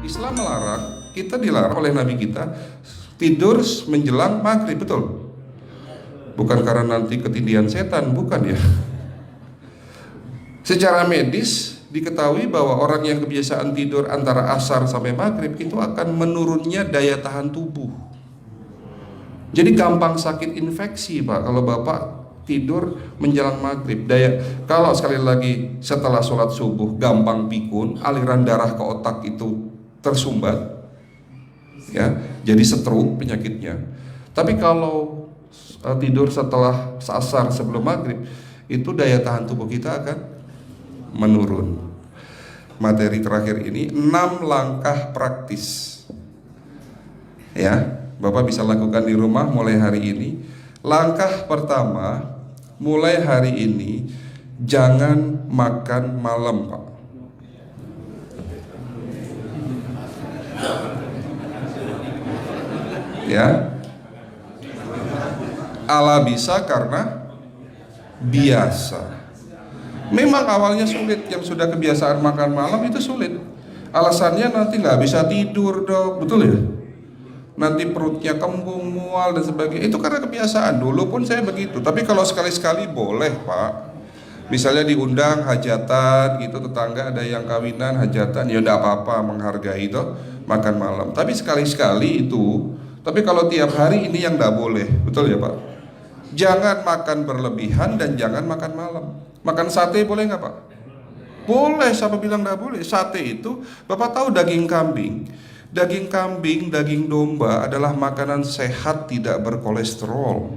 Islam melarang, kita dilarang oleh Nabi kita tidur menjelang maghrib, betul? Bukan karena nanti ketindihan setan, bukan ya. Secara medis diketahui bahwa orang yang kebiasaan tidur antara asar sampai maghrib itu akan menurunnya daya tahan tubuh. Jadi gampang sakit infeksi, Pak, kalau Bapak tidur menjelang maghrib. Kalau sekali lagi setelah sholat subuh gampang pikun, aliran darah ke otak itu tersumbat, ya, jadi stroke penyakitnya. Tapi kalau tidur setelah asar sebelum maghrib, itu daya tahan tubuh kita akan menurun. Materi terakhir ini 6 langkah praktis, ya, Bapak bisa lakukan di rumah mulai hari ini. Langkah pertama, mulai hari ini jangan makan malam, Pak. Ya, ala bisa karena biasa. Memang awalnya sulit, yang sudah kebiasaan makan malam itu sulit. Alasannya nanti nggak bisa tidur, Dok, betul ya? Nanti perutnya kembung, mual dan sebagainya. Itu karena kebiasaan. Dulu pun saya begitu. Tapi kalau sekali-sekali boleh, Pak. Misalnya diundang hajatan gitu, tetangga ada yang kawinan, hajatan, ya udah apa-apa, menghargai itu makan malam. Tapi sekali-sekali itu. Tapi kalau tiap hari ini yang nggak boleh, betul ya, Pak? Jangan makan berlebihan dan jangan makan malam. Makan sate boleh nggak, Pak? Boleh, siapa bilang nggak boleh? Sate itu, Bapak tahu daging kambing. Daging kambing, daging domba adalah makanan sehat, tidak berkolesterol.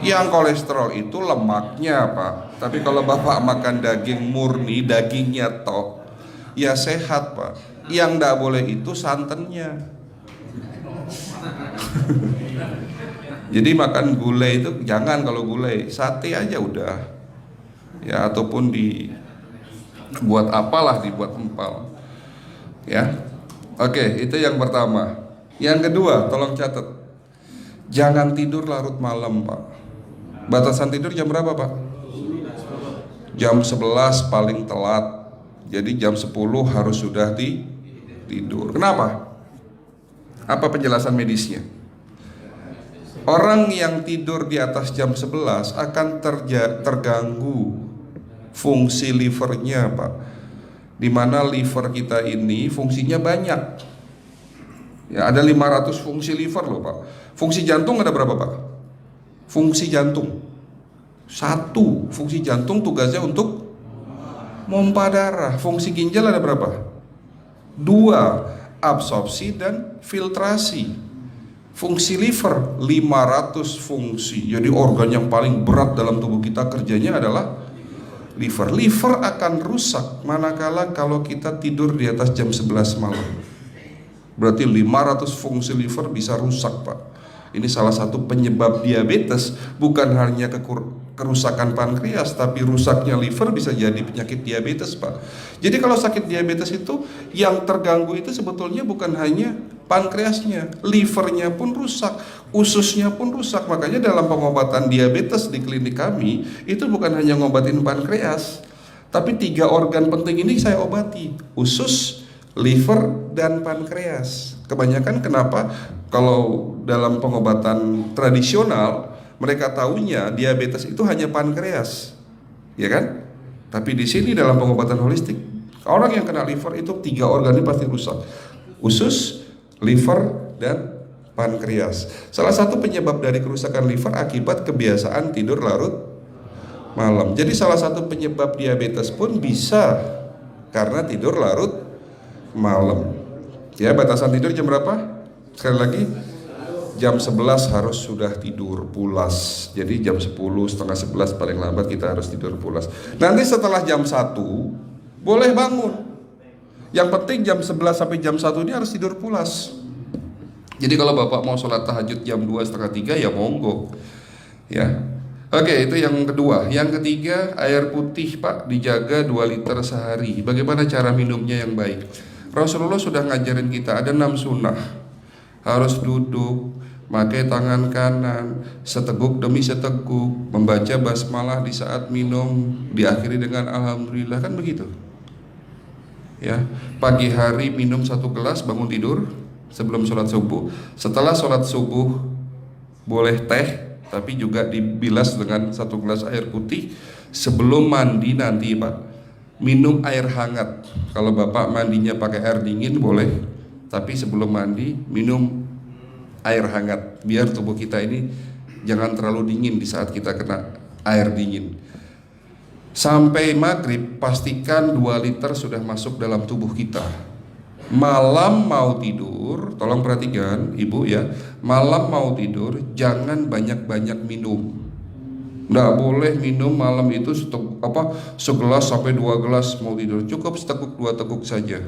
Yang kolesterol itu lemaknya, Pak. Tapi kalau Bapak makan daging murni, dagingnya tok, ya sehat, Pak. Yang nggak boleh itu santannya. Jadi makan gulai itu jangan, kalau gulai sate aja udah, ya, ataupun dibuat apalah, dibuat empal, ya. Oke, itu yang pertama. Yang kedua, tolong catat, jangan tidur larut malam, Pak. Batasan tidur jam berapa, Pak? Jam 11 paling telat. Jadi jam 10 harus sudah tidur. Kenapa? Apa penjelasan medisnya? Orang yang tidur di atas jam 11 akan terganggu fungsi livernya, Pak. Di mana liver kita ini fungsinya banyak. Ya, ada 500 fungsi liver loh, Pak. Fungsi jantung ada berapa, Pak? Fungsi jantung 1. Fungsi jantung tugasnya untuk mompa darah. Fungsi ginjal ada berapa? 2. Absorpsi dan filtrasi. Fungsi liver 500 fungsi. Jadi organ yang paling berat dalam tubuh kita kerjanya adalah liver. Liver akan rusak manakala kalau kita tidur di atas jam 11 malam. Berarti 500 fungsi liver bisa rusak, Pak. Ini salah satu penyebab diabetes. Bukan hanya kerusakan pankreas, tapi rusaknya liver bisa jadi penyakit diabetes, Pak. Jadi kalau sakit diabetes itu yang terganggu itu sebetulnya bukan hanya pankreasnya, livernya pun rusak, ususnya pun rusak. Makanya dalam pengobatan diabetes di klinik kami itu bukan hanya ngobatin pankreas, tapi 3 organ penting ini saya obati: usus, liver, dan pankreas. Kebanyakan kenapa kalau dalam pengobatan tradisional mereka taunya diabetes itu hanya pankreas, ya kan? Tapi di sini dalam pengobatan holistik, orang yang kena liver itu 3 organ ini pasti rusak: usus, liver, dan pankreas. Salah satu penyebab dari kerusakan liver akibat kebiasaan tidur larut malam. Jadi salah satu penyebab diabetes pun bisa karena tidur larut malam. Ya, batasan tidur jam berapa? Sekali lagi, jam 11 harus sudah tidur pulas. Jadi jam 10, setengah 11 paling lambat kita harus tidur pulas. Nanti setelah jam 1 boleh bangun. Yang penting jam 11 sampai jam 1 ini harus tidur pulas. Jadi kalau Bapak mau sholat tahajud jam 2, setengah 3 ya monggo, ya. Oke, itu yang kedua. Yang ketiga, air putih, Pak, dijaga 2 liter sehari. Bagaimana cara minumnya yang baik? Rasulullah sudah ngajarin kita ada 6 sunnah. Harus duduk, pakai tangan kanan, seteguk demi seteguk, membaca basmalah di saat minum, diakhiri dengan alhamdulillah, kan begitu. Ya, pagi hari minum 1 gelas bangun tidur sebelum sholat subuh. Setelah sholat subuh boleh teh, tapi juga dibilas dengan 1 gelas air putih. Sebelum mandi nanti Pak, minum air hangat. Kalau Bapak mandinya pakai air dingin boleh, tapi sebelum mandi minum air hangat, biar tubuh kita ini jangan terlalu dingin di saat kita kena air dingin. Sampai maghrib pastikan 2 liter sudah masuk dalam tubuh kita. Malam mau tidur, tolong perhatikan Ibu ya, malam mau tidur jangan banyak-banyak minum. Nggak boleh minum malam itu segelas sampai 2 gelas mau tidur. Cukup seteguk 2 teguk saja.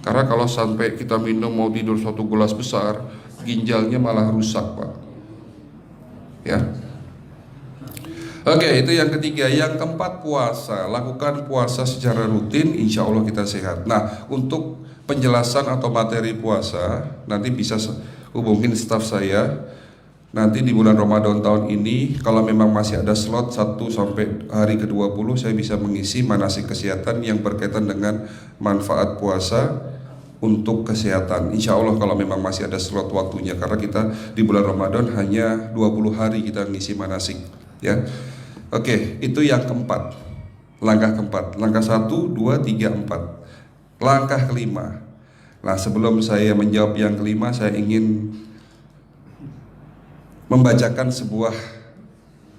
Karena kalau sampai kita minum mau tidur 1 gelas besar, ginjalnya malah rusak Pak. Ya. Oke, itu yang ketiga. Yang keempat, puasa. Lakukan puasa secara rutin, insya Allah kita sehat. Nah, untuk penjelasan atau materi puasa nanti bisa hubungin staf saya. Nanti di bulan Ramadan tahun ini, kalau memang masih ada slot 1 sampai hari ke-20, saya bisa mengisi manasik kesehatan yang berkaitan dengan manfaat puasa untuk kesehatan. Insya Allah kalau memang masih ada slot waktunya, karena kita di bulan Ramadan hanya 20 hari kita ngisi manasik ya. Oke, itu yang keempat. Langkah keempat. Langkah 1, 2, 3, 4. Langkah kelima. Nah, sebelum saya menjawab yang kelima, saya ingin membacakan sebuah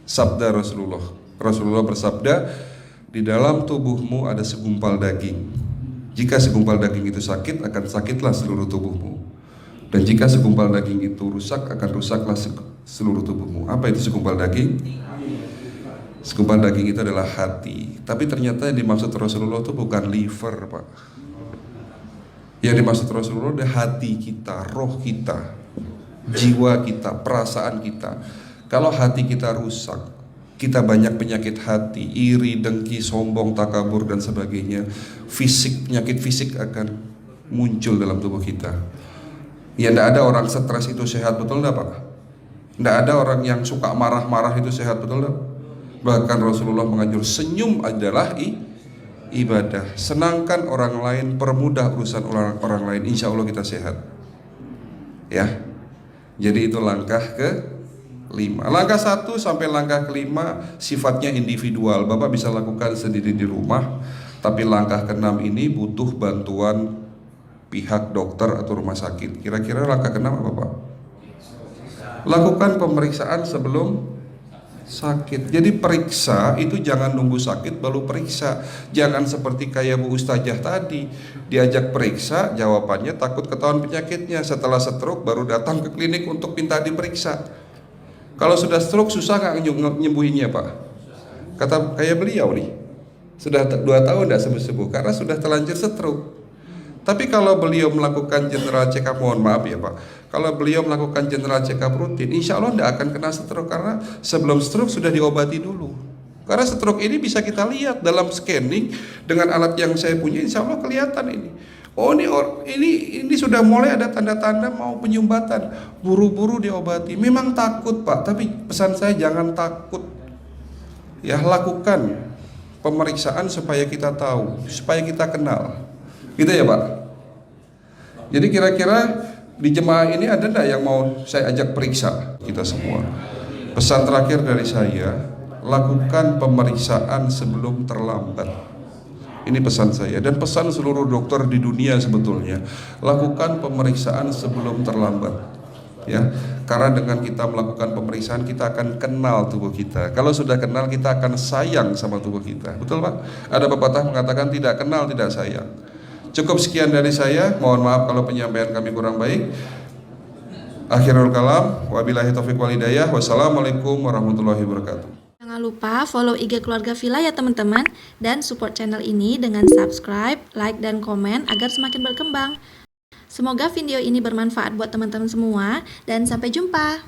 sabda Rasulullah. Rasulullah bersabda, di dalam tubuhmu ada segumpal daging. Jika segumpal daging itu sakit, akan sakitlah seluruh tubuhmu. Dan jika segumpal daging itu rusak, akan rusaklah seluruh tubuhmu. Apa itu segumpal daging? Segumpal daging itu adalah hati. Tapi ternyata yang dimaksud Rasulullah itu bukan liver Pak. Yang dimaksud Rasulullah adalah hati kita, roh kita, jiwa kita, perasaan kita. Kalau hati kita rusak, kita banyak penyakit hati, iri, dengki, sombong, takabur dan sebagainya. Penyakit fisik akan muncul dalam tubuh kita. Ya, tidak ada orang stres itu sehat, betul enggak Pak? Tidak ada orang yang suka marah-marah itu sehat, betul enggak? Bahkan Rasulullah menganjur senyum adalah ibadah. Senangkan orang lain, permudah urusan orang lain, insya Allah kita sehat. Ya, jadi itu langkah ke-5. Langkah 1 sampai langkah ke-5 sifatnya individual. Bapak bisa lakukan sendiri di rumah. Tapi langkah ke-6 ini butuh bantuan pihak dokter atau rumah sakit. Kira-kira langkah ke-6 apa Pak? Lakukan pemeriksaan sebelum sakit. Jadi periksa itu jangan nunggu sakit baru periksa. Jangan seperti kayak Bu Ustazah tadi, diajak periksa, jawabannya takut ketahuan penyakitnya. Setelah stroke baru datang ke klinik untuk minta diperiksa. Kalau sudah stroke susah nggak nyembuhinnya Pak? Kata kayak beliau nih, sudah 2 tahun tidak sembuh-sembuh karena sudah terlanjur stroke. Tapi kalau beliau melakukan general check up, mohon maaf ya Pak, kalau beliau melakukan general check up rutin, insya Allah tidak akan kena stroke, karena sebelum stroke sudah diobati dulu. Karena stroke ini bisa kita lihat dalam scanning dengan alat yang saya punya, insya Allah kelihatan ini. Oh ini sudah mulai ada tanda-tanda mau penyumbatan, buru-buru diobati. Memang takut Pak, tapi pesan saya jangan takut. Ya, lakukan pemeriksaan supaya kita tahu, supaya kita kenal. Gitu ya Pak. Jadi kira-kira di jemaah ini ada enggak yang mau saya ajak periksa kita semua? Pesan terakhir dari saya, lakukan pemeriksaan sebelum terlambat. Ini pesan saya dan pesan seluruh dokter di dunia sebetulnya. Lakukan pemeriksaan sebelum terlambat. Ya, karena dengan kita melakukan pemeriksaan kita akan kenal tubuh kita. Kalau sudah kenal kita akan sayang sama tubuh kita. Betul Pak? Ada pepatah mengatakan tidak kenal tidak sayang. Cukup sekian dari saya. Mohon maaf kalau penyampaian kami kurang baik. Akhirul kalam, wabillahi taufiq wal hidayah. Wassalamualaikum warahmatullahi wabarakatuh. Jangan lupa follow IG Keluarga Villa ya teman-teman, dan support channel ini dengan subscribe, like, dan komen agar semakin berkembang. Semoga video ini bermanfaat buat teman-teman semua, dan sampai jumpa.